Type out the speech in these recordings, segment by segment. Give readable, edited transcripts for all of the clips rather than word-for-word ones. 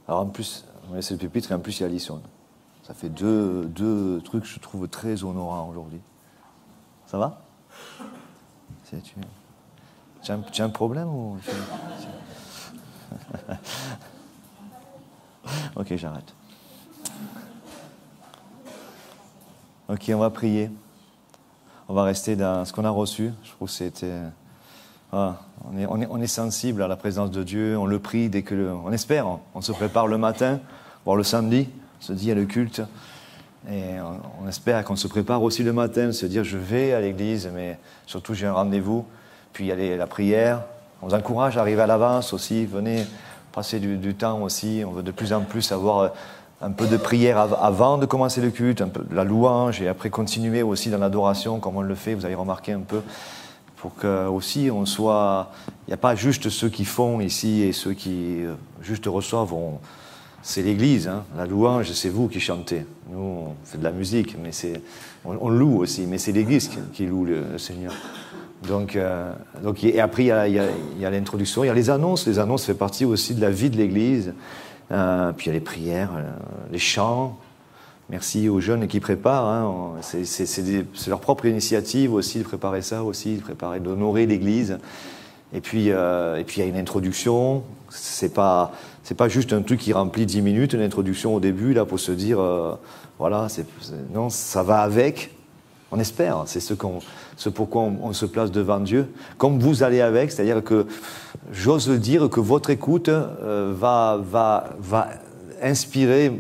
Alors en plus, on laisse le pupitre et en plus il y a Alison. Ça fait deux trucs que je trouve très honorants aujourd'hui. Ça va? Tu as un problème ou... Ok, j'arrête. Ok, on va prier. On va rester dans ce qu'on a reçu. Je trouve que c'était... Voilà. On est sensible à la présence de Dieu. On le prie dès que... On espère. On se prépare le matin, voire le samedi. On se dit, il y a le culte. Et on espère qu'on se prépare aussi le matin, se dire, je vais à l'église, mais surtout j'ai un rendez-vous. Puis il y a la prière. On vous encourage à arriver à l'avance aussi. Venez passer du temps aussi. On veut de plus en plus avoir un peu de prière avant de commencer le culte, un peu de la louange, et après continuer aussi dans l'adoration, comme on le fait, vous avez remarqué un peu, pour que aussi on soit... Il n'y a pas juste ceux qui font ici et ceux qui juste reçoivent. C'est l'église, hein. La louange, c'est vous qui chantez. Nous, on fait de la musique, mais on loue aussi, mais c'est l'église qui loue le Seigneur. Donc, et après, il y a l'introduction, il y a les annonces. Les annonces font partie aussi de la vie de l'Église. Puis il y a les prières, les chants. Merci aux jeunes qui préparent. Hein. C'est leur propre initiative aussi de préparer ça aussi, d'honorer l'Église. Et puis il y a une introduction. C'est pas juste un truc qui remplit 10 minutes, une introduction au début, là, pour se dire, voilà, non, ça va avec. On espère, c'est ce pourquoi on se place devant Dieu. Comme vous allez avec, c'est-à-dire que j'ose dire que votre écoute va inspirer,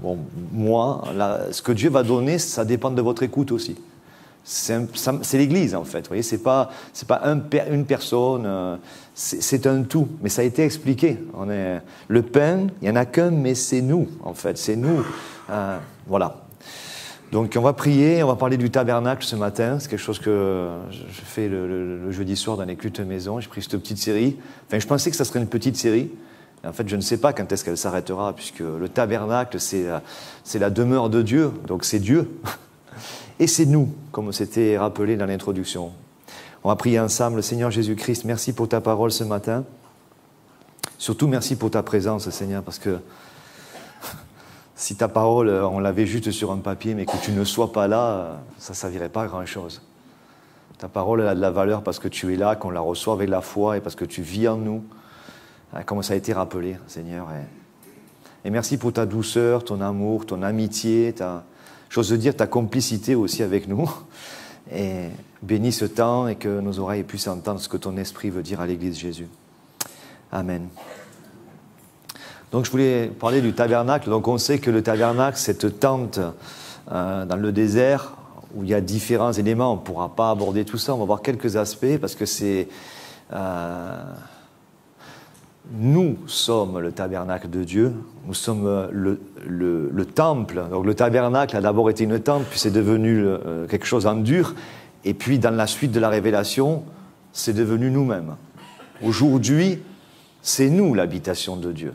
bon, moi, ce que Dieu va donner, ça dépend de votre écoute aussi. C'est l'Église en fait, vous voyez, c'est pas une personne, c'est un tout, mais ça a été expliqué. Le pain, il n'y en a qu'un, mais c'est nous en fait, c'est nous, voilà. Donc on va prier, on va parler du tabernacle ce matin. C'est quelque chose que je fais le jeudi soir dans les cultes maison. J'ai pris cette petite série. Enfin, je pensais que ça serait une petite série. Et en fait, je ne sais pas quand est-ce qu'elle s'arrêtera, puisque le tabernacle, c'est la demeure de Dieu. Donc c'est Dieu. Et c'est nous, comme c'était rappelé dans l'introduction. On va prier ensemble. Seigneur Jésus-Christ, merci pour ta parole ce matin. Surtout, merci pour ta présence, Seigneur, parce que si ta parole, on l'avait juste sur un papier, mais que tu ne sois pas là, ça ne servirait pas à grand-chose. Ta parole, elle a de la valeur parce que tu es là, qu'on la reçoit avec la foi et parce que tu vis en nous, comme ça a été rappelé, Seigneur. Et merci pour ta douceur, ton amour, ton amitié, j'ose dire, ta complicité aussi avec nous. Et bénis ce temps et que nos oreilles puissent entendre ce que ton esprit veut dire à l'Église Jésus. Amen. Donc je voulais parler du tabernacle. Donc on sait que le tabernacle, cette tente dans le désert, où il y a différents éléments. On ne pourra pas aborder tout ça, on va voir quelques aspects, parce que c'est... nous sommes le tabernacle de Dieu, nous sommes le temple. Donc le tabernacle a d'abord été une tente, puis c'est devenu quelque chose en dur, et puis dans la suite de la révélation, c'est devenu nous-mêmes. Aujourd'hui, c'est nous l'habitation de Dieu.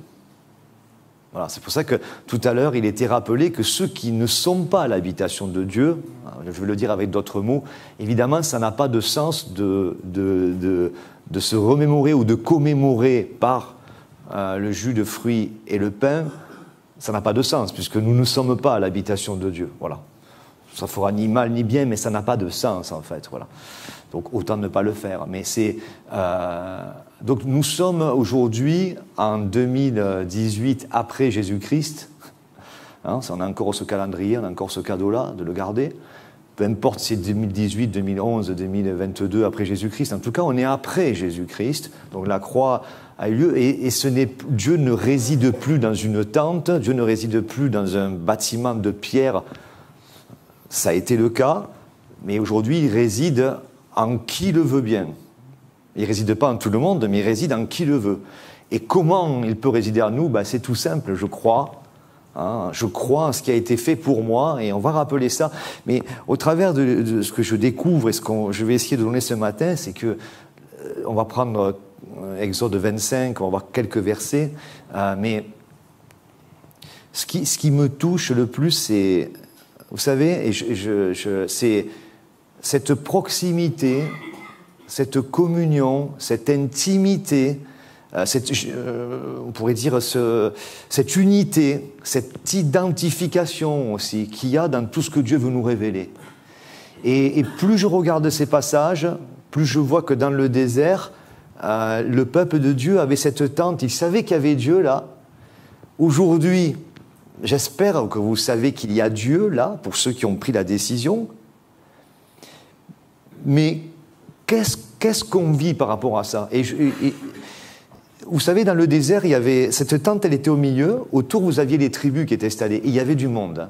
Voilà, c'est pour ça que tout à l'heure, il était rappelé que ceux qui ne sont pas l'habitation de Dieu, je vais le dire avec d'autres mots, évidemment, ça n'a pas de sens de se remémorer ou de commémorer par le jus de fruits et le pain. Ça n'a pas de sens, puisque nous ne sommes pas l'habitation de Dieu. Voilà. Ça fera ni mal ni bien, mais ça n'a pas de sens, en fait. Voilà. Donc, autant ne pas le faire. Mais donc, nous sommes aujourd'hui en 2018 après Jésus-Christ. Hein, on a encore ce calendrier, on a encore ce cadeau-là, de le garder. Peu importe si c'est 2018, 2011, 2022 après Jésus-Christ. En tout cas, on est après Jésus-Christ. Donc, la croix a eu lieu. Et Dieu ne réside plus dans une tente. Dieu ne réside plus dans un bâtiment de pierre. Ça a été le cas. Mais aujourd'hui, il réside en qui le veut bien. Il ne réside pas en tout le monde, mais il réside en qui le veut. Et comment il peut résider en nous? C'est tout simple, je crois. Hein, je crois en ce qui a été fait pour moi, et on va rappeler ça. Mais au travers de ce que je découvre et ce que je vais essayer de donner ce matin, c'est que on va prendre Exode 25, on va voir quelques versets, mais ce qui me touche le plus, c'est, vous savez, c'est cette proximité, cette communion, cette intimité on pourrait dire cette unité, cette identification aussi qu'il y a dans tout ce que Dieu veut nous révéler. Et plus je regarde ces passages, plus je vois que dans le désert, le peuple de Dieu avait cette tente, il savait qu'il y avait Dieu là. Aujourd'hui, j'espère que vous savez qu'il y a Dieu là, pour ceux qui ont pris la décision. Mais qu'est-ce qu'on vit par rapport à ça ? Et vous savez, dans le désert, il y avait cette tente, elle était au milieu. Autour, vous aviez les tribus qui étaient installées. Et il y avait du monde.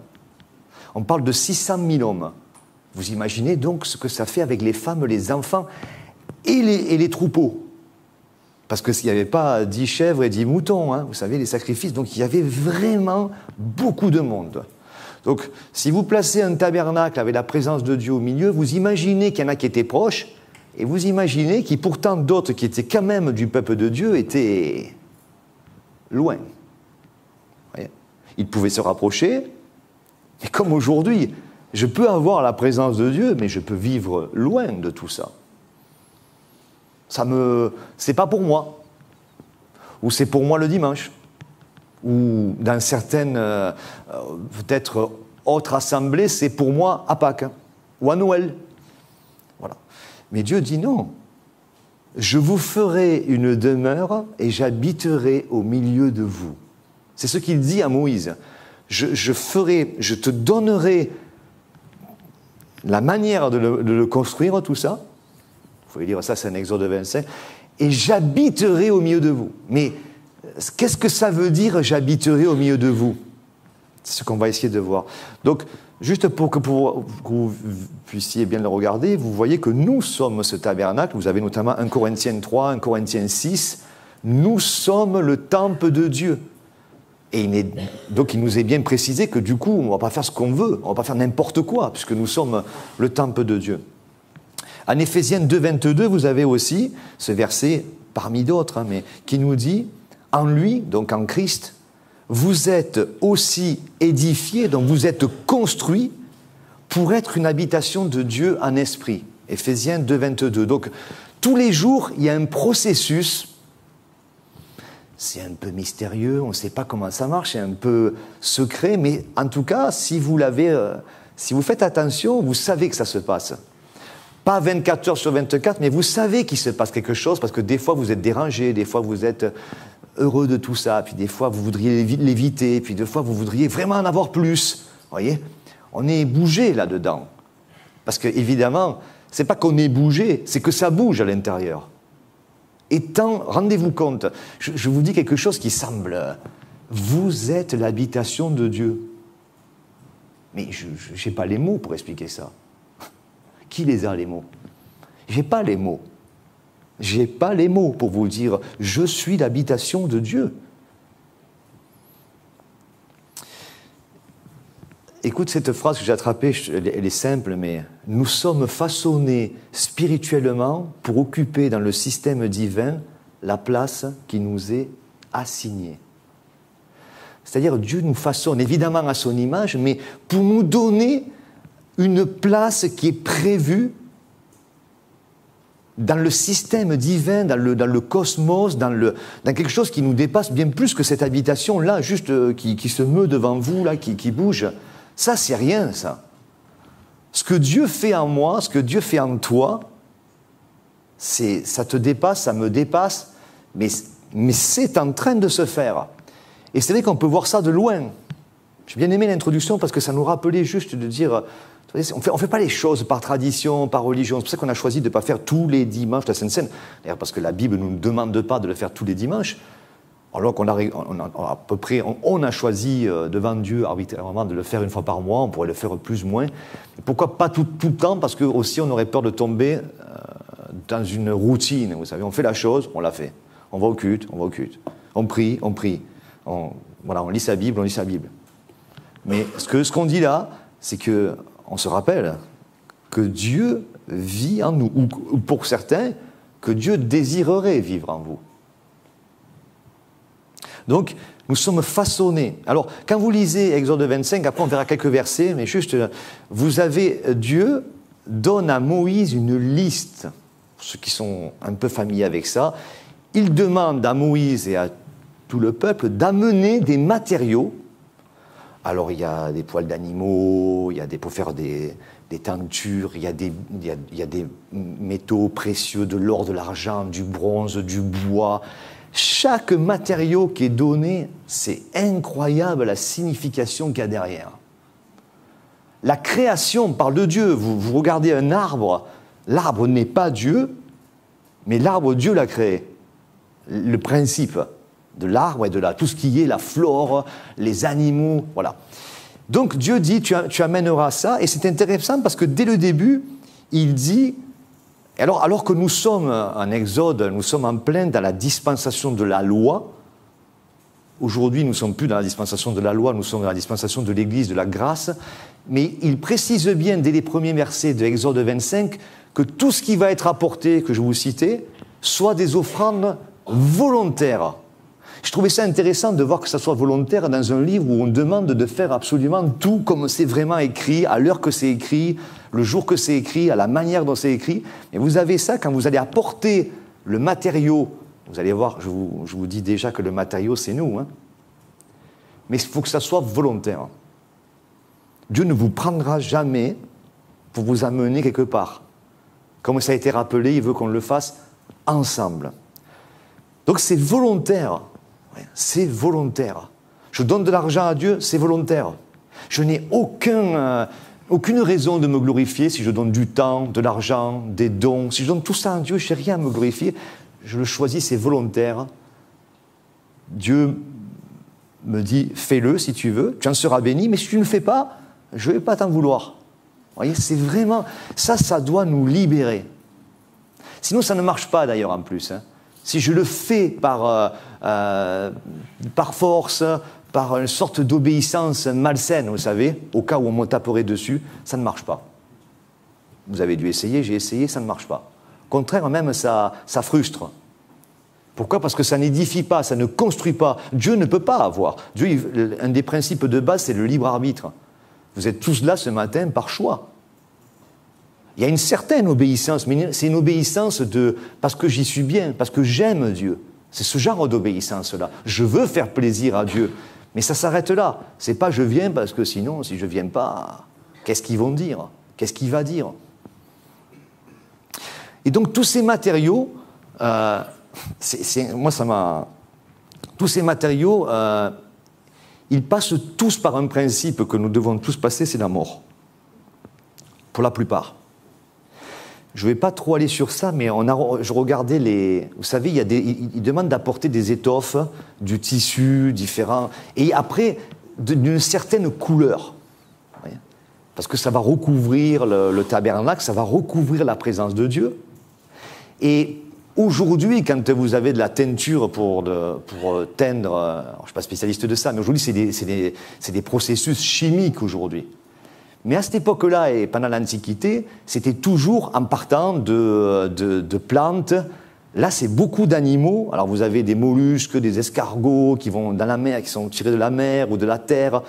On parle de 600 000 hommes. Vous imaginez donc ce que ça fait avec les femmes, les enfants et les troupeaux. Parce qu'il n'y avait pas 10 chèvres et 10 moutons, hein, vous savez, les sacrifices. Donc il y avait vraiment beaucoup de monde. Donc si vous placez un tabernacle avec la présence de Dieu au milieu, vous imaginez qu'il y en a qui étaient proches, et vous imaginez qu'il pourtant d'autres qui étaient quand même du peuple de Dieu étaient loin. Vous voyez ? Ils pouvaient se rapprocher, mais comme aujourd'hui, je peux avoir la présence de Dieu, mais je peux vivre loin de tout ça. C'est pas pour moi. Ou c'est pour moi le dimanche. Ou dans certaines, peut-être autres assemblées, c'est pour moi à Pâques. Ou à Noël. Voilà. Mais Dieu dit non. Je vous ferai une demeure et j'habiterai au milieu de vous. C'est ce qu'il dit à Moïse. Je te donnerai la manière de le construire, tout ça. Vous pouvez lire ça, c'est un Exode 25. Et j'habiterai au milieu de vous. Mais qu'est-ce que ça veut dire, j'habiterai au milieu de vous ? C'est ce qu'on va essayer de voir. Donc, juste pour que vous puissiez bien le regarder, vous voyez que nous sommes ce tabernacle. Vous avez notamment 1 Corinthiens 3, 1 Corinthiens 6. Nous sommes le temple de Dieu. Et donc il nous est bien précisé que du coup, on ne va pas faire ce qu'on veut, on ne va pas faire n'importe quoi, puisque nous sommes le temple de Dieu. En Éphésiens 2, 22, vous avez aussi ce verset, parmi d'autres, mais qui nous dit « En lui, donc en Christ, vous êtes aussi édifiés, donc vous êtes construits pour être une habitation de Dieu en esprit. » Éphésiens 2, 22. Donc tous les jours, il y a un processus. C'est un peu mystérieux, on ne sait pas comment ça marche, c'est un peu secret, mais en tout cas, si vous faites attention, vous savez que ça se passe. Pas 24 heures sur 24, mais vous savez qu'il se passe quelque chose, parce que des fois vous êtes dérangé, des fois vous êtes heureux de tout ça, puis des fois vous voudriez l'éviter, puis des fois vous voudriez vraiment en avoir plus. Vous voyez ? On est bougé là-dedans. Parce que évidemment, c'est pas qu'on est bougé, c'est que ça bouge à l'intérieur. Et rendez-vous compte, je vous dis quelque chose qui semble... Vous êtes l'habitation de Dieu. Mais je n'ai pas les mots pour expliquer ça. Qui les a, les mots ? Je n'ai pas les mots. Je n'ai pas les mots pour vous dire « Je suis l'habitation de Dieu ». Écoute cette phrase que j'ai attrapée, elle est simple, mais « Nous sommes façonnés spirituellement pour occuper dans le système divin la place qui nous est assignée. » C'est-à-dire Dieu nous façonne évidemment à son image, mais pour nous donner une place qui est prévue dans le système divin, dans le cosmos, dans quelque chose qui nous dépasse bien plus que cette habitation-là, juste qui se meut devant vous, là, qui bouge. Ça, c'est rien, ça. Ce que Dieu fait en moi, ce que Dieu fait en toi, ça te dépasse, ça me dépasse, mais c'est en train de se faire. Et c'est vrai qu'on peut voir ça de loin. J'ai bien aimé l'introduction parce que ça nous rappelait juste de dire... On fait pas les choses par tradition, par religion. C'est pour ça qu'on a choisi de ne pas faire tous les dimanches la Sainte Seine. D'ailleurs, parce que la Bible ne nous demande pas de le faire tous les dimanches. Alors qu'on a à peu près, on a choisi devant Dieu arbitrairement de le faire une fois par mois. On pourrait le faire plus ou moins. Et pourquoi pas tout le temps ? Parce que aussi on aurait peur de tomber dans une routine. Vous savez, on fait la chose, on la fait. On va au culte, on va au culte. On prie, on prie. On lit sa Bible, on lit sa Bible. Mais ce qu'on dit là, c'est que on se rappelle que Dieu vit en nous, ou pour certains, que Dieu désirerait vivre en vous. Donc, nous sommes façonnés. Alors, quand vous lisez Exode 25, après on verra quelques versets, mais juste, Dieu donne à Moïse une liste, pour ceux qui sont un peu familiers avec ça, il demande à Moïse et à tout le peuple d'amener des matériaux. Alors il y a des poils d'animaux, il y a pour faire des tentures, il y a des métaux précieux, de l'or, de l'argent, du bronze, du bois. Chaque matériau qui est donné, c'est incroyable la signification qu'il y a derrière. La création parle de Dieu. Vous regardez un arbre, l'arbre n'est pas Dieu, mais l'arbre, Dieu l'a créé. Le principe de l'arbre et de tout ce qui est la flore, les animaux, voilà. Donc Dieu dit, tu amèneras ça, et c'est intéressant parce que dès le début, il dit, alors que nous sommes en Exode, nous sommes en plein dans la dispensation de la loi. Aujourd'hui, nous ne sommes plus dans la dispensation de la loi, nous sommes dans la dispensation de l'Église, de la grâce, mais il précise bien dès les premiers versets de Exode 25 que tout ce qui va être apporté, que je vous citais, soit des offrandes volontaires. Je trouvais ça intéressant de voir que ça soit volontaire dans un livre où on demande de faire absolument tout comme c'est vraiment écrit, à l'heure que c'est écrit, le jour que c'est écrit, à la manière dont c'est écrit. Et vous avez ça quand vous allez apporter le matériau. Vous allez voir, je vous dis déjà que le matériau, c'est nous. Hein. Mais il faut que ça soit volontaire. Dieu ne vous prendra jamais pour vous amener quelque part. Comme ça a été rappelé, il veut qu'on le fasse ensemble. Donc c'est volontaire. C'est volontaire. Je donne de l'argent à Dieu, c'est volontaire. Je n'ai aucune raison de me glorifier si je donne du temps, de l'argent, des dons. Si je donne tout ça à Dieu, je n'ai rien à me glorifier. Je le choisis, c'est volontaire. Dieu me dit, fais-le si tu veux, tu en seras béni, mais si tu ne le fais pas, je ne vais pas t'en vouloir. Vous voyez, c'est vraiment... Ça doit nous libérer. Sinon, ça ne marche pas d'ailleurs en plus. Hein. Si je le fais par force, par une sorte d'obéissance malsaine, vous savez, au cas où on me taperait dessus, ça ne marche pas. Vous avez dû essayer, j'ai essayé, ça ne marche pas. Au contraire, même, ça frustre. Pourquoi ? Parce que ça n'édifie pas, ça ne construit pas. Dieu ne peut pas avoir. Dieu, un des principes de base, c'est le libre arbitre. Vous êtes tous là ce matin par choix. Il y a une certaine obéissance, mais c'est une obéissance parce que j'y suis bien, parce que j'aime Dieu. C'est ce genre d'obéissance-là. Je veux faire plaisir à Dieu, mais ça s'arrête là. C'est pas je viens parce que sinon, si je ne viens pas, qu'est-ce qu'ils vont dire ? Qu'est-ce qu'il va dire ? Et donc tous ces matériaux, moi ça m'a... Tous ces matériaux, ils passent tous par un principe que nous devons tous passer, c'est la mort. Pour la plupart. Je ne vais pas trop aller sur ça, mais je regardais les... Vous savez, ils demandent d'apporter des étoffes, du tissu différent, et après, d'une certaine couleur. Parce que ça va recouvrir le tabernacle, ça va recouvrir la présence de Dieu. Et aujourd'hui, quand vous avez de la teinture pour teindre, je ne suis pas spécialiste de ça, mais aujourd'hui, c'est des processus chimiques aujourd'hui. Mais à cette époque-là et pendant l'Antiquité, c'était toujours en partant de plantes. Là, c'est beaucoup d'animaux. Alors, vous avez des mollusques, des escargots qui vont dans la mer, qui sont tirés de la mer ou de la terre.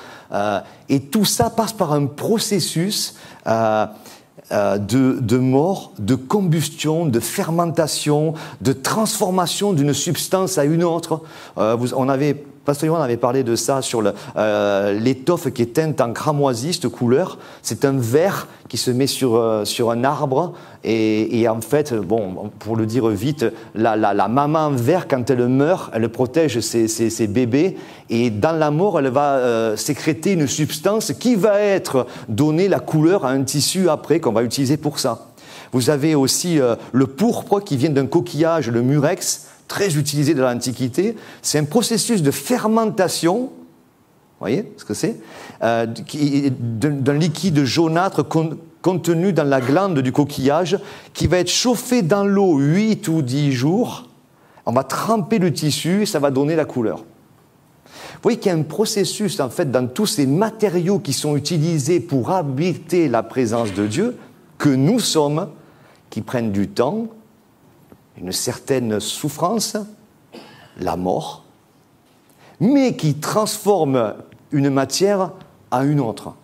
Et tout ça passe par un processus de mort, de combustion, de fermentation, de transformation d'une substance à une autre. Pasteur Yohan avait parlé de ça sur l'étoffe qui est teinte en cramoisi, cette couleur. C'est un verre qui se met sur un arbre et en fait, bon, pour le dire vite, la maman vert, quand elle meurt, elle protège ses bébés et dans la mort, elle va sécréter une substance qui va donner la couleur à un tissu après qu'on va utiliser pour ça. Vous avez aussi le pourpre qui vient d'un coquillage, le murex, très utilisé dans l'Antiquité. C'est un processus de fermentation, vous voyez ce que c'est, d'un liquide jaunâtre contenu dans la glande du coquillage qui va être chauffé dans l'eau 8 ou 10 jours. On va tremper le tissu et ça va donner la couleur. Vous voyez qu'il y a un processus en fait dans tous ces matériaux qui sont utilisés pour habiter la présence de Dieu, que nous sommes, qui prennent du temps, une certaine souffrance, la mort, mais qui transforme une matière à une autre.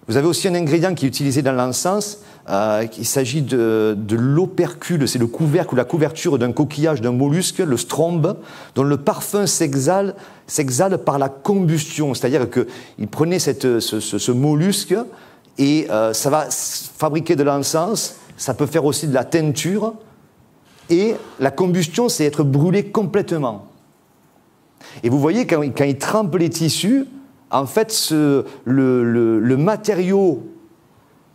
Vous avez aussi un ingrédient qui est utilisé dans l'encens. Il s'agit de l'opercule, c'est le couvercle ou la couverture d'un coquillage, d'un mollusque, le strombe, dont le parfum s'exhale par la combustion. C'est-à-dire qu'il prenait ce mollusque et ça va fabriquer de l'encens, ça peut faire aussi de la teinture, et la combustion, c'est être brûlé complètement. Et vous voyez, quand il trempe les tissus, en fait, le matériau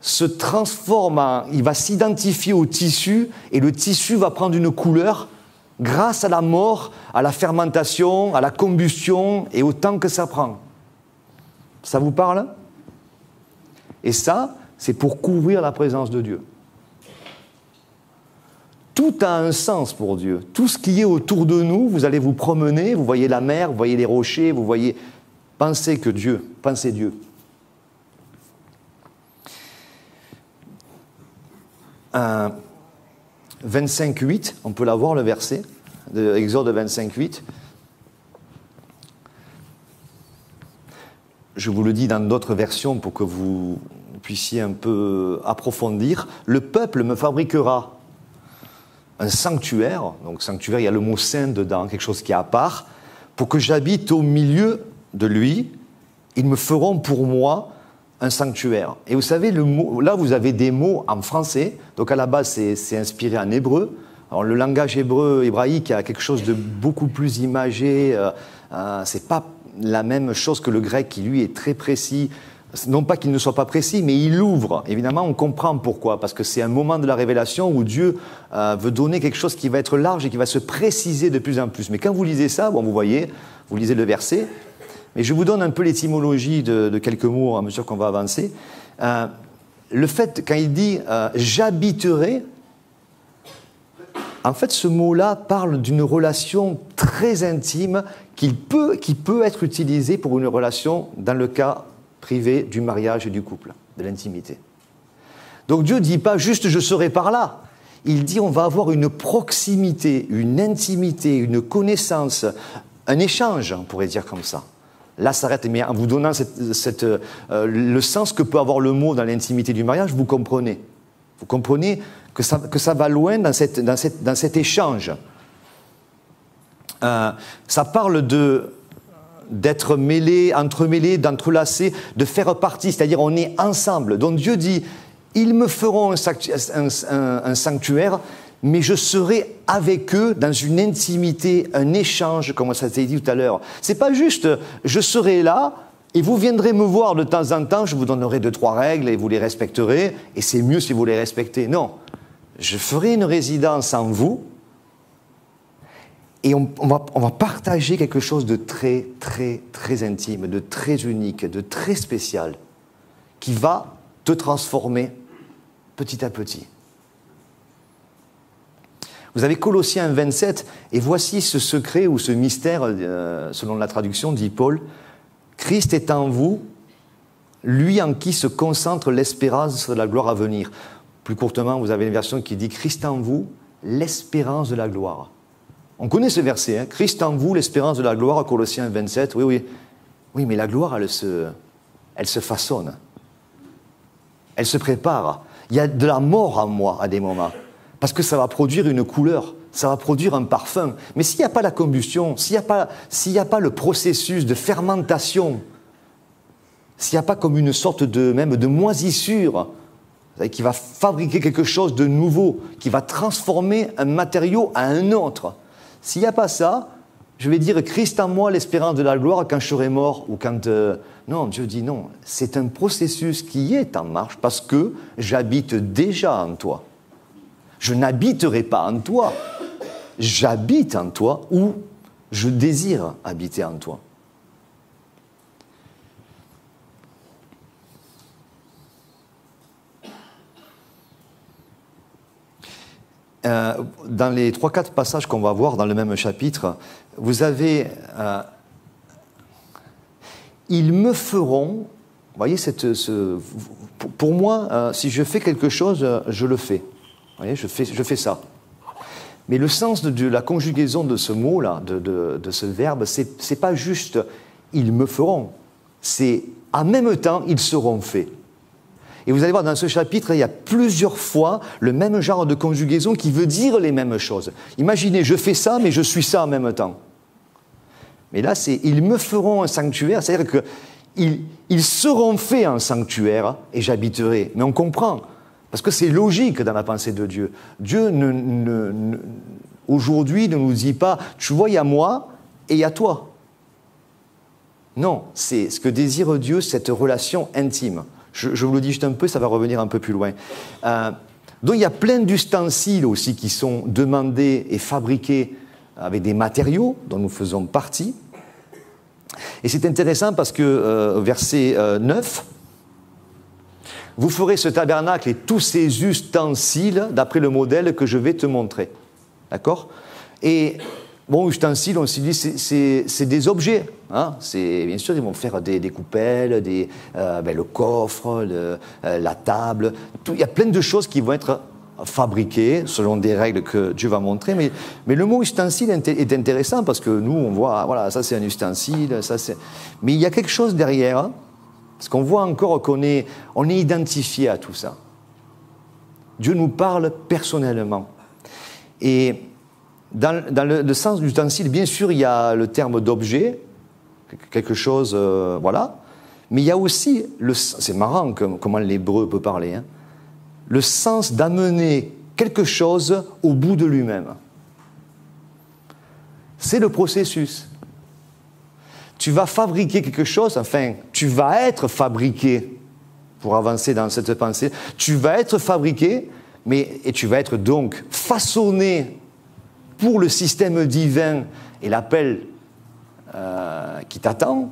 se transforme, il va s'identifier au tissu, et le tissu va prendre une couleur grâce à la mort, à la fermentation, à la combustion, et au temps que ça prend. Ça vous parle? Et ça, c'est pour couvrir la présence de Dieu. Tout a un sens pour Dieu. Tout ce qui est autour de nous, vous allez vous promener, vous voyez la mer, vous voyez les rochers, vous voyez... Pensez Dieu. 25:8, on peut l'avoir le verset, de Exode 25:8. Je vous le dis dans d'autres versions pour que vous puissiez un peu approfondir. Le peuple me fabriquera un sanctuaire, donc sanctuaire, il y a le mot saint dedans, quelque chose qui est à part, pour que j'habite au milieu de lui, ils me feront pour moi un sanctuaire. Et vous savez, le mot, là vous avez des mots en français, donc à la base c'est inspiré en hébreu. Alors le langage hébraïque a quelque chose de beaucoup plus imagé, c'est pas la même chose que le grec qui lui est très précis. Non pas qu'il ne soit pas précis, mais il ouvre. Évidemment, on comprend pourquoi, parce que c'est un moment de la révélation où Dieu veut donner quelque chose qui va être large et qui va se préciser de plus en plus. Mais quand vous lisez ça, bon, vous voyez, vous lisez le verset, mais je vous donne un peu l'étymologie de quelques mots à mesure qu'on va avancer. Le fait, quand il dit « j'habiterai », en fait, ce mot-là parle d'une relation très intime qui peut être utilisée pour une relation dans le cas privé du mariage et du couple, de l'intimité. Donc Dieu ne dit pas juste « je serai par là ». Il dit on va avoir une proximité, une intimité, une connaissance, un échange, on pourrait dire comme ça. Là, ça s'arrête, mais en vous donnant le sens que peut avoir le mot dans l'intimité du mariage, vous comprenez. Vous comprenez que ça va loin dans cet échange. Ça parle d'être mêlé, entremêlé, d'entrelacer, de faire partie, c'est-à-dire on est ensemble. Donc Dieu dit, ils me feront un sanctuaire, mais je serai avec eux dans une intimité, un échange, comme ça a été dit tout à l'heure. C'est pas juste, je serai là, et vous viendrez me voir de temps en temps, je vous donnerai 2-3 règles, et vous les respecterez, et c'est mieux si vous les respectez. Non, je ferai une résidence en vous, et on va partager quelque chose de très, très, très intime, de très unique, de très spécial, qui va te transformer petit à petit. Vous avez Colossiens 27, et voici ce secret ou ce mystère, selon la traduction, dit Paul, Christ est en vous, lui en qui se concentre l'espérance de la gloire à venir. Plus courtement, vous avez une version qui dit Christ en vous, l'espérance de la gloire. On connaît ce verset, hein, Christ en vous, l'espérance de la gloire, Colossiens 27, oui, mais la gloire, elle se façonne, elle se prépare. Il y a de la mort en moi à des moments, parce que ça va produire une couleur, ça va produire un parfum. Mais s'il n'y a pas la combustion, s'il n'y a pas le processus de fermentation, s'il n'y a pas comme une sorte même de moisissure, qui va fabriquer quelque chose de nouveau, qui va transformer un matériau à un autre, s'il n'y a pas ça, je vais dire Christ en moi, l'espérance de la gloire quand je serai mort, ou quand... Non, Dieu dit non, c'est un processus qui est en marche parce que j'habite déjà en toi. Je n'habiterai pas en toi, j'habite en toi ou je désire habiter en toi. Dans les 3-4 passages qu'on va voir dans le même chapitre, vous avez ils me feront, vous voyez, pour moi, si je fais quelque chose, je le fais. Vous voyez, je fais ça. Mais le sens de la conjugaison de ce mot-là, de ce verbe, c'est pas juste ils me feront, c'est en même temps ils seront faits. Et vous allez voir, dans ce chapitre, il y a plusieurs fois le même genre de conjugaison qui veut dire les mêmes choses. Imaginez, je fais ça, mais je suis ça en même temps. Mais là, c'est « ils me feront un sanctuaire », c'est-à-dire qu'ils seront faits un sanctuaire et j'habiterai. Mais on comprend, parce que c'est logique dans la pensée de Dieu. Dieu, aujourd'hui, ne nous dit pas « tu vois, il y a moi et il y a toi ». Non, c'est ce que désire Dieu, cette relation intime. Je vous le dis juste un peu, ça va revenir un peu plus loin. Donc il y a plein d'ustensiles aussi qui sont demandés et fabriqués avec des matériaux dont nous faisons partie. Et c'est intéressant parce que, verset 9, « Vous ferez ce tabernacle et tous ses ustensiles d'après le modèle que je vais te montrer. » D'accord ? Et, bon, ustensiles, on s'est dit, c'est des objets. Hein, bien sûr, ils vont faire des coupelles, le coffre, la table. Il y a plein de choses qui vont être fabriquées selon des règles que Dieu va montrer. Mais le mot ustensile est intéressant parce que nous, on voit, voilà, ça c'est un ustensile, ça c'est... Mais il y a quelque chose derrière, hein, parce qu'on voit encore qu'on est identifié à tout ça. Dieu nous parle personnellement. Et dans le sens d'ustensile, bien sûr, il y a le terme d'objet, quelque chose, voilà. Mais il y a aussi, c'est marrant comment l'hébreu peut parler, hein, le sens d'amener quelque chose au bout de lui-même. C'est le processus. Tu vas fabriquer quelque chose, enfin, tu vas être fabriqué, pour avancer dans cette pensée, tu vas être fabriqué, et tu vas être donc façonné pour le système divin et l'appel qui t'attend,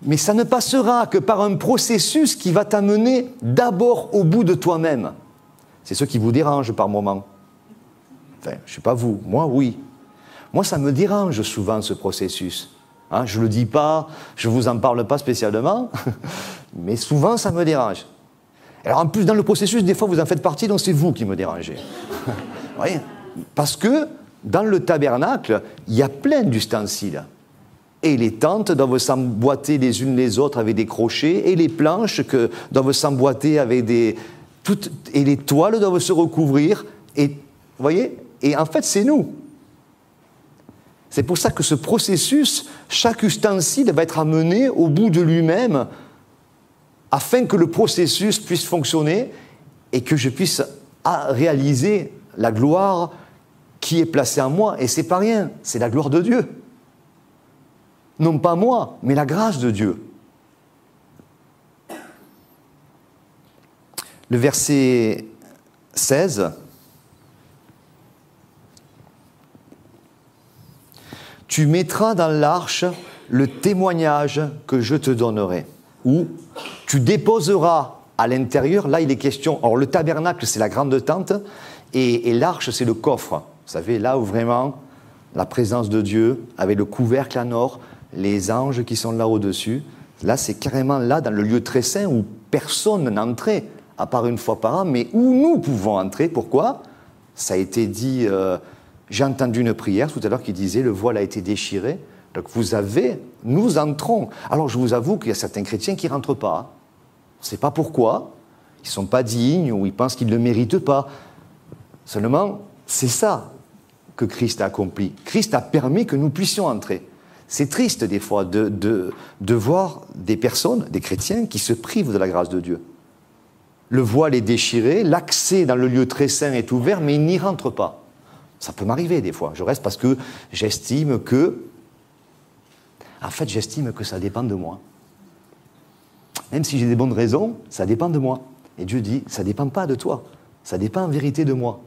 mais ça ne passera que par un processus qui va t'amener d'abord au bout de toi-même. C'est ce qui vous dérange par moment. Enfin, je ne sais pas vous, moi oui. Moi ça me dérange souvent ce processus. Hein, je ne le dis pas, je ne vous en parle pas spécialement, mais souvent ça me dérange. Alors en plus dans le processus, des fois vous en faites partie, donc c'est vous qui me dérangez. Vous voyez ? Parce que dans le tabernacle, il y a plein d'ustensiles. Et les tentes doivent s'emboîter les unes les autres avec des crochets, et les planches doivent s'emboîter avec et les toiles doivent se recouvrir. Et, vous voyez ? Et en fait, c'est nous. C'est pour ça que ce processus, chaque ustensile va être amené au bout de lui-même, afin que le processus puisse fonctionner et que je puisse réaliser la gloire qui est placée en moi. Et c'est pas rien, c'est la gloire de Dieu. Non pas moi, mais la grâce de Dieu. Le verset 16. « Tu mettras dans l'arche le témoignage que je te donnerai. » Ou « Tu déposeras à l'intérieur. » Là, il est question... Or, le tabernacle, c'est la grande tente, et l'arche, c'est le coffre. Vous savez, là où vraiment la présence de Dieu, avec le couvercle en or, les anges qui sont là au-dessus, là c'est carrément là dans le lieu très saint où personne n'entrait, à part une fois par an, mais où nous pouvons entrer. Pourquoi ? Ça a été dit, j'ai entendu une prière tout à l'heure qui disait « le voile a été déchiré ». Donc nous entrons. Alors je vous avoue qu'il y a certains chrétiens qui ne rentrent pas. On ne sait pas pourquoi, ils ne sont pas dignes ou ils pensent qu'ils ne le méritent pas. Seulement, c'est ça que Christ a accompli. Christ a permis que nous puissions entrer. C'est triste des fois de voir des personnes, des chrétiens, qui se privent de la grâce de Dieu. Le voile est déchiré, l'accès dans le lieu très saint est ouvert, mais ils n'y rentrent pas. Ça peut m'arriver des fois. Je reste parce que j'estime que... En fait, j'estime que ça dépend de moi. Même si j'ai des bonnes raisons, ça dépend de moi. Et Dieu dit, ça ne dépend pas de toi. Ça dépend en vérité de moi.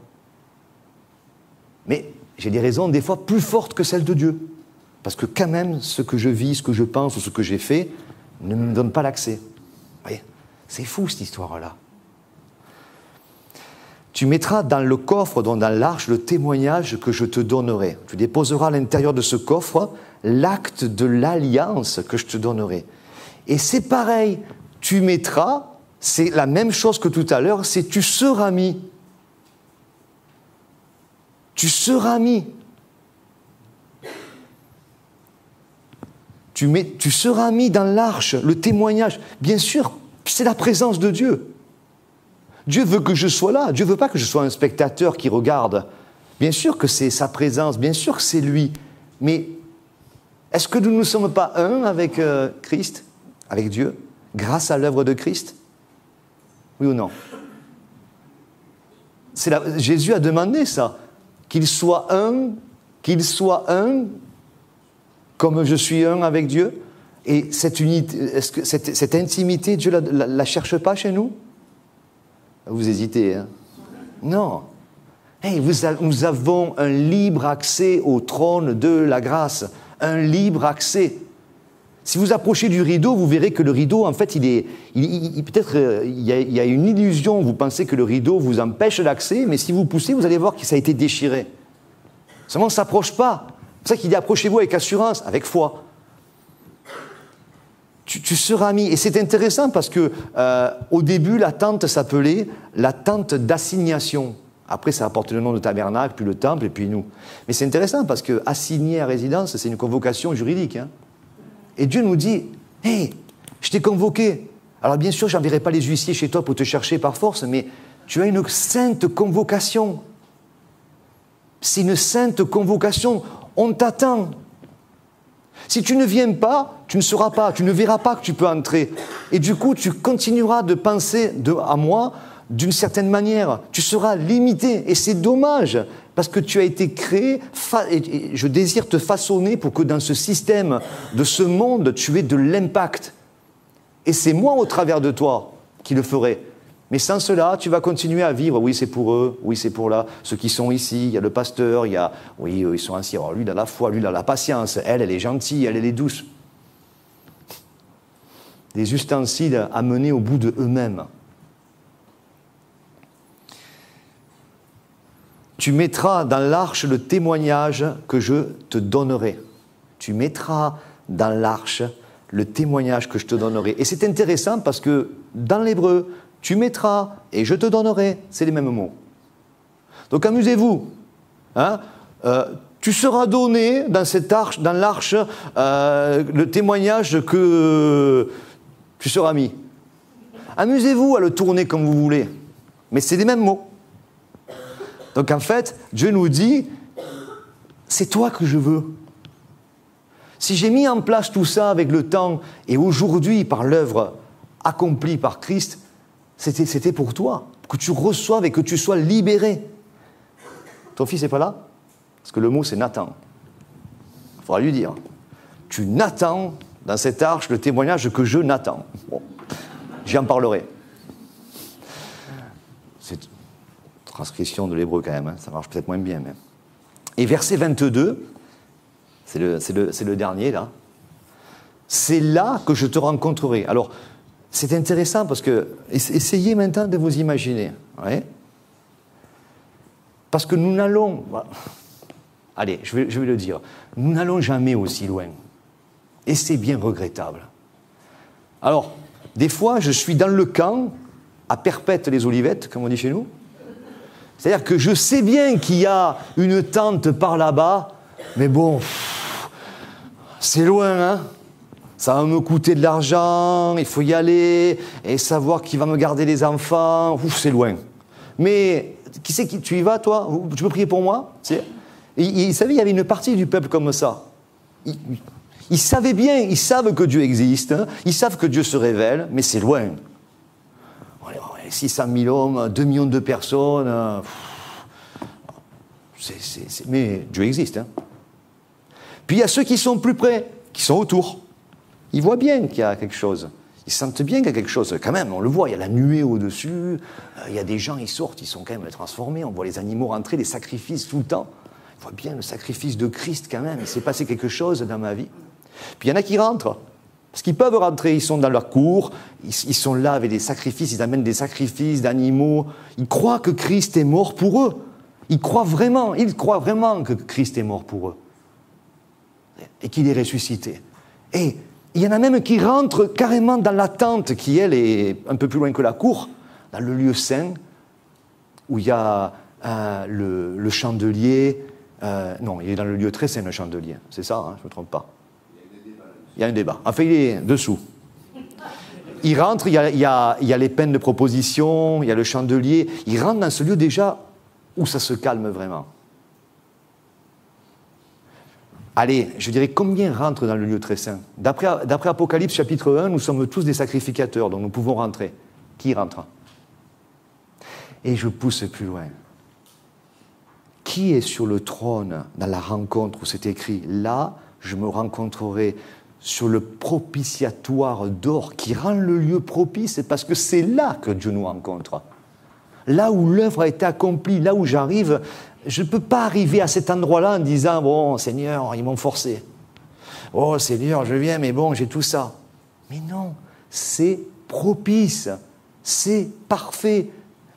Mais j'ai des raisons des fois plus fortes que celles de Dieu. Parce que quand même, ce que je vis, ce que je pense ou ce que j'ai fait ne me donne pas l'accès. Vous voyez ? C'est fou cette histoire-là. Tu mettras dans le coffre, donc dans l'arche, le témoignage que je te donnerai. Tu déposeras à l'intérieur de ce coffre l'acte de l'alliance que je te donnerai. Et c'est pareil, tu mettras, c'est la même chose que tout à l'heure, c'est tu seras mis. Tu seras mis. Tu seras mis dans l'arche, le témoignage. Bien sûr, C'est la présence de Dieu. Dieu veut que je sois là. Dieu ne veut pas que je sois un spectateur qui regarde. Bien sûr que c'est sa présence, bien sûr que c'est lui. Mais est-ce que nous ne sommes pas un avec Christ, avec Dieu, grâce à l'œuvre de Christ? Oui ou non? Jésus a demandé ça, qu'il soit un comme je suis un avec Dieu. Et cette unité, est-ce que cette intimité, Dieu la cherche pas chez nous? Vous hésitez, hein? Non. Hey, nous avons un libre accès au trône de la grâce. Un libre accès. Si vous approchez du rideau, vous verrez que le rideau, en fait, peut-être il y a une illusion. Vous pensez que le rideau vous empêche l'accès, mais si vous poussez, vous allez voir que ça a été déchiré. Seulement, on ne s'approche pas. C'est pour ça qu'il dit approchez-vous avec assurance, avec foi. Tu seras mis. Et c'est intéressant parce que au début, la tente s'appelait la tente d'assignation. Après, ça apporte le nom de tabernacle, puis le temple, et puis nous. Mais c'est intéressant parce que assigner à résidence, c'est une convocation juridique. Hein. Et Dieu nous dit, « Hey, je t'ai convoqué. Alors bien sûr, je n'enverrai pas les huissiers chez toi pour te chercher par force, mais tu as une sainte convocation. C'est une sainte convocation. On t'attend. Si tu ne viens pas, tu ne sauras pas, tu ne verras pas que tu peux entrer. Et du coup, tu continueras de penser à moi d'une certaine manière. Tu seras limité. Et c'est dommage, parce que tu as été créé, et je désire te façonner pour que dans ce système, de ce monde, tu aies de l'impact. Et c'est moi, au travers de toi, qui le ferai. Mais sans cela, tu vas continuer à vivre. Oui, c'est pour eux, oui, c'est pour là. Ceux qui sont ici, il y a le pasteur, il y a... Oui, ils sont ainsi. Alors lui, il a la foi, lui, il a la patience. Elle est gentille, elle est douce. Des ustensiles amenés au bout de eux-mêmes. Tu mettras dans l'arche le témoignage que je te donnerai. Tu mettras dans l'arche le témoignage que je te donnerai. Et c'est intéressant parce que dans l'hébreu, tu mettras et je te donnerai, c'est les mêmes mots. Donc amusez-vous. Hein, tu seras donné dans cette arche, dans l'arche, le témoignage que tu seras mis. Amusez-vous à le tourner comme vous voulez. Mais c'est les mêmes mots. Donc en fait, Dieu nous dit, c'est toi que je veux. Si j'ai mis en place tout ça avec le temps, et aujourd'hui, par l'œuvre accomplie par Christ, c'était pour toi, que tu reçoives et que tu sois libéré. Ton fils n'est pas là? Parce que le mot, c'est Nathan. Il faudra lui dire. Tu n'attends dans cette arche le témoignage que je n'attends. Bon, j'en parlerai. C'est transcription de l'hébreu quand même, hein. Ça marche peut-être moins bien. Mais... Et verset 22, c'est le dernier là. C'est là que je te rencontrerai. Alors, c'est intéressant parce que, essayez maintenant de vous imaginer. Ouais. Parce que nous n'allons, allez, je vais le dire, nous n'allons jamais aussi loin. Et c'est bien regrettable. Alors, des fois, je suis dans le camp, à Perpète-les-Olivettes, comme on dit chez nous. C'est-à-dire que je sais bien qu'il y a une tente par là-bas, mais bon, c'est loin, hein. Ça va me coûter de l'argent, il faut y aller, et savoir qui va me garder les enfants, ouf, c'est loin. Mais qui c'est qui tu y vas, toi? Tu peux prier pour moi? Vous savez, il y avait une partie du peuple comme ça. Ils savaient bien, ils savent que Dieu existe, hein, ils savent que Dieu se révèle, mais c'est loin. 600 000 hommes, 2 millions de personnes, mais Dieu existe. Hein. Puis il y a ceux qui sont plus près, qui sont autour. Ils voient bien qu'il y a quelque chose. Ils sentent bien qu'il y a quelque chose. Quand même, on le voit, il y a la nuée au-dessus, il y a des gens, ils sortent, ils sont quand même transformés, on voit les animaux rentrer, les sacrifices tout le temps. On voit bien le sacrifice de Christ quand même, il s'est passé quelque chose dans ma vie. Puis il y en a qui rentrent, parce qu'ils peuvent rentrer, ils sont dans leur cour, ils sont là avec des sacrifices, ils amènent des sacrifices d'animaux. Ils croient que Christ est mort pour eux. Ils croient vraiment que Christ est mort pour eux. Et qu'il est ressuscité. Et il y en a même qui rentrent carrément dans la tente, qui elle est un peu plus loin que la cour, dans le lieu saint, où il y a le chandelier. Non, il est dans le lieu très saint, le chandelier. C'est ça, hein, je ne me trompe pas. Il y a un débat. Enfin, il est dessous. il rentre, il y a les peines de proposition, il y a le chandelier. Il rentre dans ce lieu déjà où ça se calme vraiment. Allez, je dirais combien rentrent dans le lieu très saint? D'après Apocalypse chapitre 1, nous sommes tous des sacrificateurs, donc nous pouvons rentrer. Qui rentre? Et je pousse plus loin. Qui est sur le trône dans la rencontre où c'est écrit « Là, je me rencontrerai sur le propitiatoire d'or qui rend le lieu propice » parce que c'est là que Dieu nous rencontre. Là où l'œuvre a été accomplie, là où j'arrive, je ne peux pas arriver à cet endroit-là en disant « Bon, Seigneur, ils m'ont forcé. Oh, Seigneur, je viens, mais bon, j'ai tout ça. » Mais non, c'est propice, c'est parfait.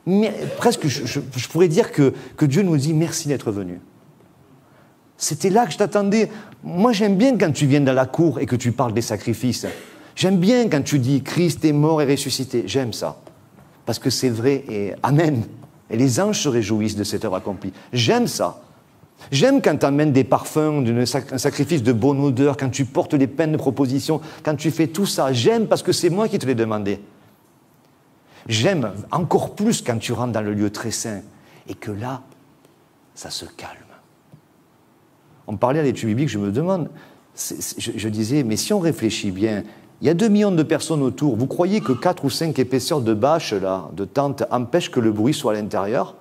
Mais presque, je pourrais dire que Dieu nous dit « Merci d'être venu. » C'était là que je t'attendais. Moi, j'aime bien quand tu viens dans la cour et que tu parles des sacrifices. J'aime bien quand tu dis « Christ est mort et ressuscité ». J'aime ça. Parce que c'est vrai et Amen. Et les anges se réjouissent de cette œuvre accomplie. J'aime ça. J'aime quand tu amènes des parfums, un sacrifice de bonne odeur, quand tu portes les peines de proposition, quand tu fais tout ça. J'aime parce que c'est moi qui te l'ai demandé. J'aime encore plus quand tu rentres dans le lieu très saint et que là, ça se calme. On parlait à l'étude biblique, je me demande, je disais, mais si on réfléchit bien, il y a 2 millions de personnes autour. Vous croyez que 4 ou 5 épaisseurs de bâches, là, de tentes, empêchent que le bruit soit à l'intérieur?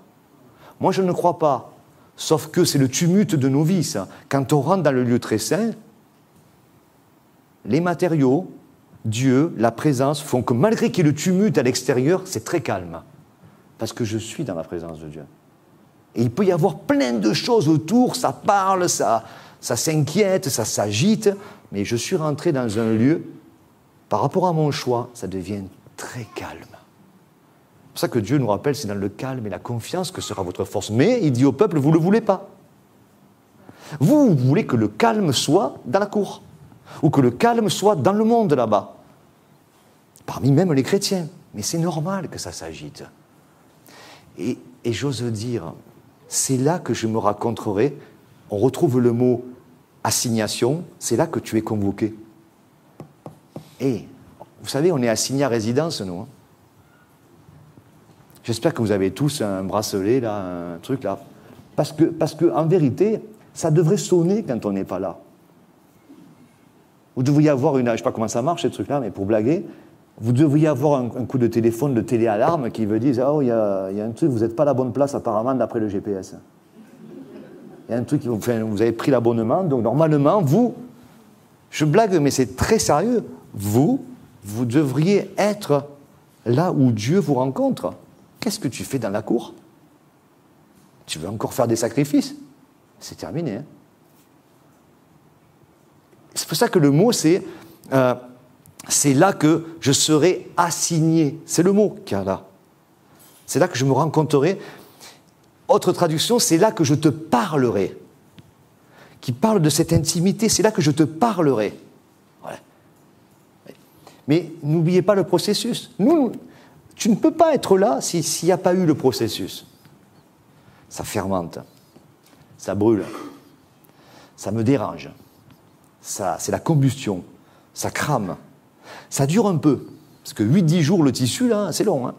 Moi, je ne crois pas. Sauf que c'est le tumulte de nos vies, ça. Quand on rentre dans le lieu très saint, les matériaux, Dieu, la présence, font que malgré qu'il y ait le tumulte à l'extérieur, c'est très calme. Parce que je suis dans la présence de Dieu. Et il peut y avoir plein de choses autour, ça parle, ça s'inquiète, ça s'agite, mais je suis rentré dans un lieu. Par rapport à mon choix, ça devient très calme. C'est pour ça que Dieu nous rappelle, c'est dans le calme et la confiance que sera votre force. Mais il dit au peuple, vous ne le voulez pas. Vous voulez que le calme soit dans la cour, ou que le calme soit dans le monde là-bas, parmi même les chrétiens. Mais c'est normal que ça s'agite. Et j'ose dire, c'est là que je me rencontrerai. On retrouve le mot assignation, c'est là que tu es convoqué. Et, vous savez, on est assigné à résidence, nous. J'espère que vous avez tous un bracelet, là, un truc, là. Parce que, en vérité, ça devrait sonner quand on n'est pas là. Vous devriez avoir je ne sais pas comment ça marche, ces trucs-là, mais pour blaguer, vous devriez avoir un coup de téléphone, de téléalarme qui veut dire « Oh, il y a un truc, vous n'êtes pas à la bonne place apparemment d'après le GPS. » Il y a un truc, vous avez pris l'abonnement, donc normalement, je blague, mais c'est très sérieux, vous devriez être là où Dieu vous rencontre. Qu'est-ce que tu fais dans la cour? Tu veux encore faire des sacrifices? C'est terminé. Hein? C'est pour ça que le mot, c'est là que je serai assigné. C'est le mot qu'il y a là. C'est là que je me rencontrerai. Autre traduction, c'est là que je te parlerai. Qui parle de cette intimité, c'est là que je te parlerai. Voilà. Mais n'oubliez pas le processus. Tu ne peux pas être là s'il n'y a pas eu le processus. Ça fermente, ça brûle, ça me dérange, c'est la combustion, ça crame. Ça dure un peu, parce que 8-10 jours, le tissu, là, c'est long. Hein.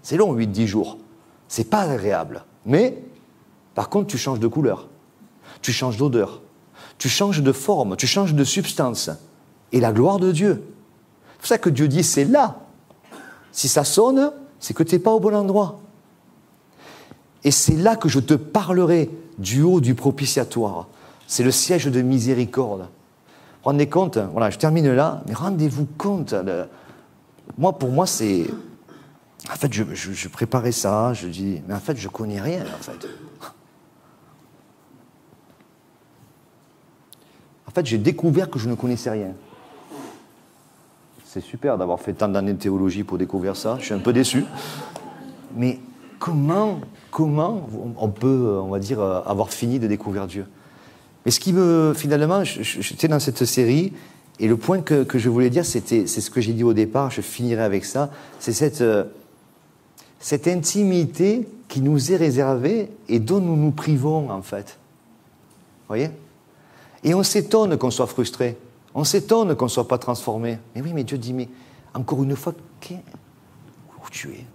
C'est long, 8-10 jours. C'est pas agréable. Mais, par contre, tu changes de couleur, tu changes d'odeur, tu changes de forme, tu changes de substance. Et la gloire de Dieu. C'est pour ça que Dieu dit, c'est là. Si ça sonne, c'est que tu n'es pas au bon endroit. Et c'est là que je te parlerai du haut du propitiatoire. C'est le siège de miséricorde. Rendez compte, voilà, je termine là, mais rendez-vous compte. Pour moi, c'est... En fait, je préparais ça, je dis, mais en fait, je ne connais rien, en fait. En fait, j'ai découvert que je ne connaissais rien. C'est super d'avoir fait tant d'années de théologie pour découvrir ça, je suis un peu déçu. Mais comment on peut, on va dire, avoir fini de découvrir Dieu? Mais ce qui me... Finalement, j'étais dans cette série, et le point que je voulais dire, c'est ce que j'ai dit au départ, je finirai avec ça, c'est cette intimité qui nous est réservée et dont nous nous privons, en fait. Vous voyez? Et on s'étonne qu'on soit frustré. On s'étonne qu'on ne soit pas transformé. Mais oui, mais Dieu dit, mais Encore une fois, où tu es?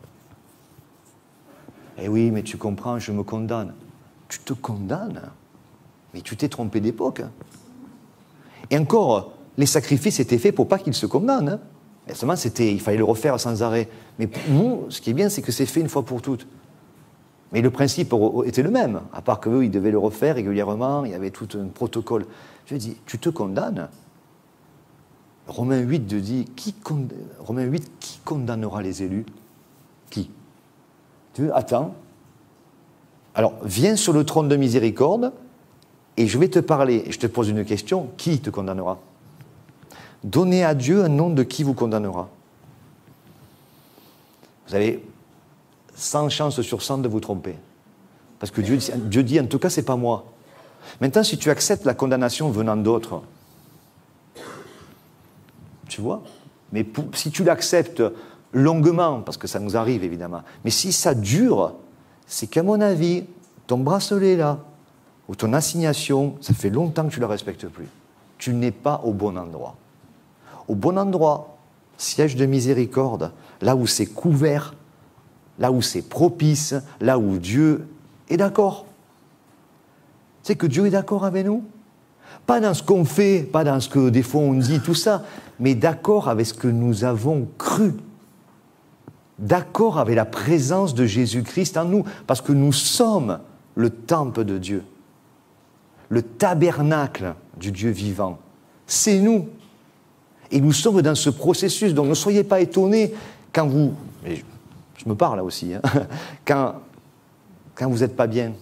Eh oui, mais tu comprends, je me condamne. Tu te condamnes? Mais tu t'es trompé d'époque. Et encore, les sacrifices étaient faits pour pas qu'ils se condamnent. Hein. Et seulement, il fallait le refaire sans arrêt. Mais nous, ce qui est bien, c'est que c'est fait une fois pour toutes. Mais le principe était le même, à part qu'eux, ils devaient le refaire régulièrement, il y avait tout un protocole. Je dis, tu te condamnes? Romains 8 dit, Romains 8, qui condamnera les élus? Qui? Attends. Alors, viens sur le trône de miséricorde, et je vais te parler, et je te pose une question, qui te condamnera? Donnez à Dieu un nom de qui vous condamnera. Vous avez 100 chances sur 100 de vous tromper. Parce que Dieu dit, en tout cas, ce n'est pas moi. Maintenant, si tu acceptes la condamnation venant d'autres, tu vois, mais si tu l'acceptes longuement, parce que ça nous arrive évidemment, mais si ça dure, c'est qu'à mon avis, ton bracelet là, ou ton assignation, ça fait longtemps que tu ne la respectes plus. Tu n'es pas au bon endroit. Au bon endroit, siège de miséricorde, là où c'est couvert, là où c'est propice, là où Dieu est d'accord. C'est que Dieu est d'accord avec nous. Pas dans ce qu'on fait, pas dans ce que des fois on dit, tout ça, mais d'accord avec ce que nous avons cru. D'accord avec la présence de Jésus-Christ en nous, parce que nous sommes le temple de Dieu, le tabernacle du Dieu vivant. C'est nous. Et nous sommes dans ce processus, donc ne soyez pas étonnés quand vous... Je me parle là aussi, hein, quand vous n'êtes pas bien.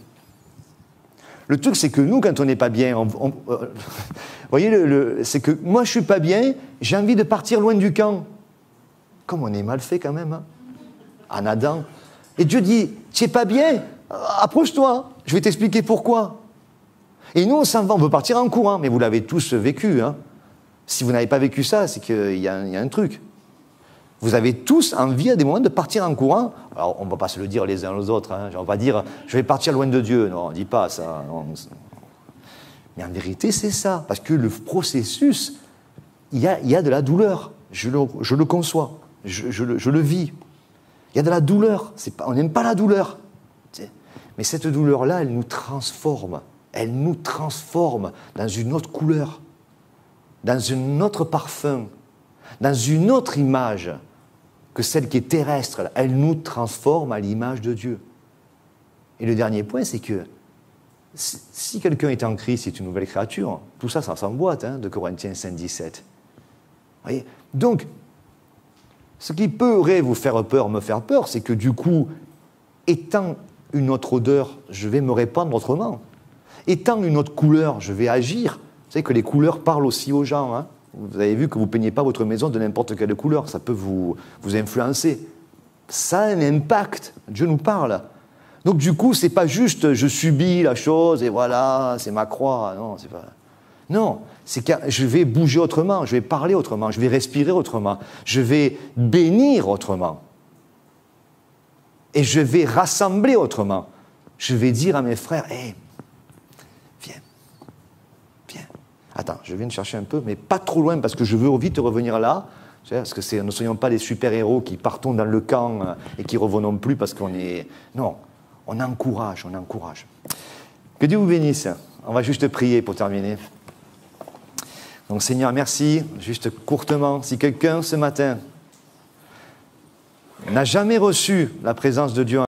Le truc, c'est que nous, quand on n'est pas bien, vous voyez, c'est que moi, je ne suis pas bien, j'ai envie de partir loin du camp. Comme on est mal fait quand même, hein, en Adam. Et Dieu dit, tu n'es pas bien, approche-toi, je vais t'expliquer pourquoi. Et nous, on s'en va, on veut partir en courant, mais vous l'avez tous vécu. Hein. Si vous n'avez pas vécu ça, c'est qu'il y a un truc. Vous avez tous envie à des moments de partir en courant. Alors, on ne va pas se le dire les uns aux autres. Hein. On ne va pas dire « je vais partir loin de Dieu ». Non, on ne dit pas ça. Non. Mais en vérité, c'est ça. Parce que le processus, il y a de la douleur. Je le conçois. Je le vis. Il y a de la douleur. On n'aime pas la douleur. Mais cette douleur-là, elle nous transforme. Elle nous transforme dans une autre couleur, dans un autre parfum, dans une autre image que celle qui est terrestre. Elle nous transforme à l'image de Dieu. Et le dernier point, c'est que si quelqu'un est en Christ, c'est une nouvelle créature. Tout ça, ça s'emboîte, hein, de Corinthiens 5, 17. Voyez ? Donc, ce qui pourrait vous faire peur, me faire peur, c'est que du coup, étant une autre odeur, je vais me répandre autrement. Étant une autre couleur, je vais agir. Vous savez que les couleurs parlent aussi aux gens. Hein. Vous avez vu que vous ne peignez pas votre maison de n'importe quelle couleur. Ça peut vous influencer. Ça a un impact. Dieu nous parle. Donc du coup, ce n'est pas juste je subis la chose et voilà, c'est ma croix. Non, c'est pas... Non, c'est que je vais bouger autrement, je vais parler autrement, je vais respirer autrement, je vais bénir autrement. Et je vais rassembler autrement. Je vais dire à mes frères, hey, viens. Attends, je viens de chercher un peu, mais pas trop loin parce que je veux vite revenir là. Parce que ne soyons pas des super-héros qui partons dans le camp et qui ne revenons plus parce qu'on est... Non, on encourage. Que Dieu vous bénisse. On va juste prier pour terminer. Donc Seigneur, merci, juste courtement, si quelqu'un ce matin n'a jamais reçu la présence de Dieu